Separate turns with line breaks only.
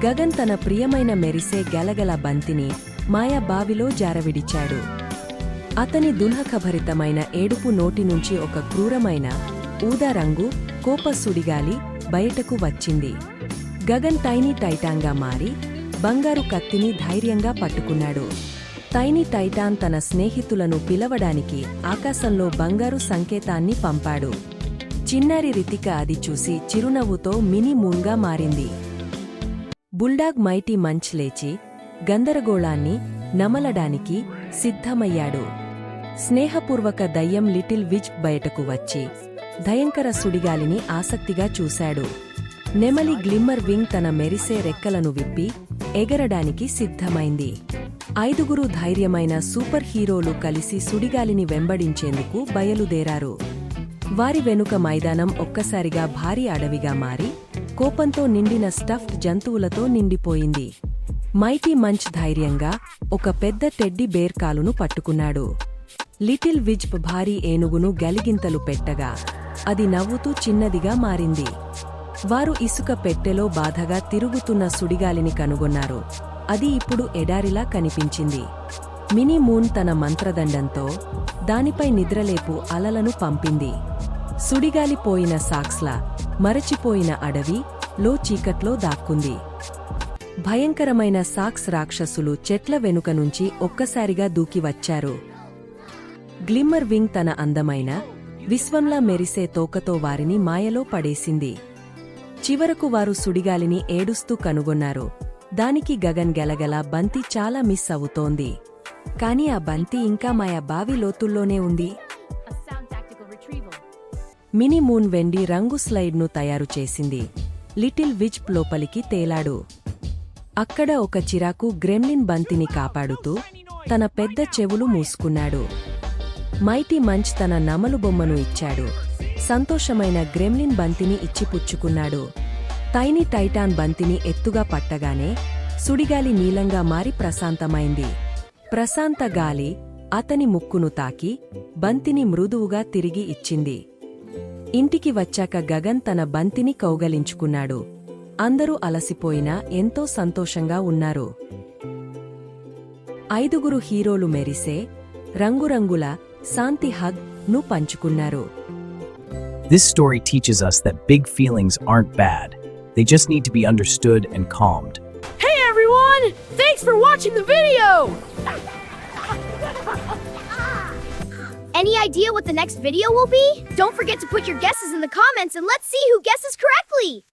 గగన్ తన ప్రియమైన మెరిసే గలగల బంతిని మాయా బావిలో జారవిడిచాడు. అతని దుల్హకభరితమైన ఏడుపు నోటి నుంచి ఒక క్రూరమైన ఊదా రంగు కోప సుడిగాలి బయటకు వచ్చింది. గగన్ టైనీ టైటాన్గా మారి బంగారు కత్తిని ధైర్యంగా పట్టుకున్నాడు. టైనీ టైటాన్ తన స్నేహితులను పిలవడానికి ఆకాశంలో బంగారు సంకేతాన్ని పంపాడు. చిన్నారి రితిక అది చూసి చిరునవ్వుతో మినీ మూన్గా మారింది. బుల్డాగ్ మైటీ మంచ్ లేచి గందరగోళాన్ని నమలడానికి సిద్ధమయ్యాడు. స్నేహపూర్వక దయ్యం లిటిల్ విజ్ బయటకు వచ్చి భయంకర సుడిగాలిని ఆసక్తిగా చూశాడు. నెమలి గ్లిమ్మర్ వింగ్ తన మెరిసే రెక్కలను విప్పి ఎగరడానికి సిద్ధమైంది. 5గురు ధైర్యమైన సూపర్ హీరోలు కలిసి సుడిగాలిని వెంబడించేందుకు బయలుదేరారు. వారి వెనుక మైదానం ఒక్కసారిగా భారీ అడవిగా మారి కోపంతో నిండిన స్టఫ్డ్ జంతువులతో నిండిపోయింది. మైటీ మంచ్ ధైర్యంగా ఒక పెద్ద టెడ్డీ బేర్ కాలును పట్టుకున్నాడు. లిటిల్ విజ్ భారీ ఏనుగును గలిగింతలు పెట్టగా అది నవ్వుతూ చిన్నదిగా మారింది. వారు ఇసుక పెట్టెలో బాధగా తిరుగుతున్న సుడిగాలిని కనుగొన్నారు. అది ఇప్పుడు ఎడారిలా కనిపించింది. మినీ మూన్ తన మంత్రదండంతో దానిపై నిద్రలేపు అలలను పంపింది. సుడిగాలి పోయిన సాక్స్లా మరచిపోయిన అడవి లో చీకట్లో దాక్కుంది. భయంకరమైన సాక్స్ రాక్షసులు చెట్ల వెనుక నుంచి ఒక్కసారిగా దూకి వచ్చారు. గ్లిమ్మర్ వింగ్ తన అందమైన విశ్వంలా మెరిసే తోకతో వారిని మాయలో పడేసింది. చివరకు వారు సుడిగాలిని ఏడుస్తూ కనుగొన్నారు. దానికి గగన్ గెలగల బంతి చాలా మిస్ అవుతోంది. కాని ఆ బంతి ఇంకా మాయా బావి లోతుల్లోనే ఉంది. మినీ మూన్ వెండి రంగు స్లైడ్ను తయారు చేసింది. లిటిల్ విజ్ లోపలికి తేలాడు. అక్కడ ఒక చిరాకు గ్రెమ్లిన్ బంతిని కాపాడుతూ తన పెద్ద చెవులు మూసుకున్నాడు. మైటీ మంచ్ తన నమలు బొమ్మను ఇచ్చాడు. సంతోషమైన గ్రెమ్లిన్ బంతిని ఇచ్చిపుచ్చుకున్నాడు. టైనీ టైటాన్ బంతిని ఎత్తుగా పట్టగానే సుడిగాలి నీలంగా మారి ప్రశాంతమైంది. ప్రశాంత గాలి అతని ముక్కును తాకి బంతిని మృదువుగా తిరిగి ఇచ్చింది. ఇంటికి వచ్చాక గగన్ తన బంతిని కౌగలించుకున్నాడు. అందరూ అలసిపోయినా ఎంతో సంతోషంగా ఉన్నారు. 5గురు హీరోలు మెరిసే రంగురంగుల శాంతి హగ్ ను పంచుకున్నారు.
This story teaches us that big feelings aren't bad. They just need to be understood and calmed.
Hey everyone! Thanks for watching the video!
Any idea what the next video will be? Don't forget to put your guesses in the comments and let's see who guesses correctly!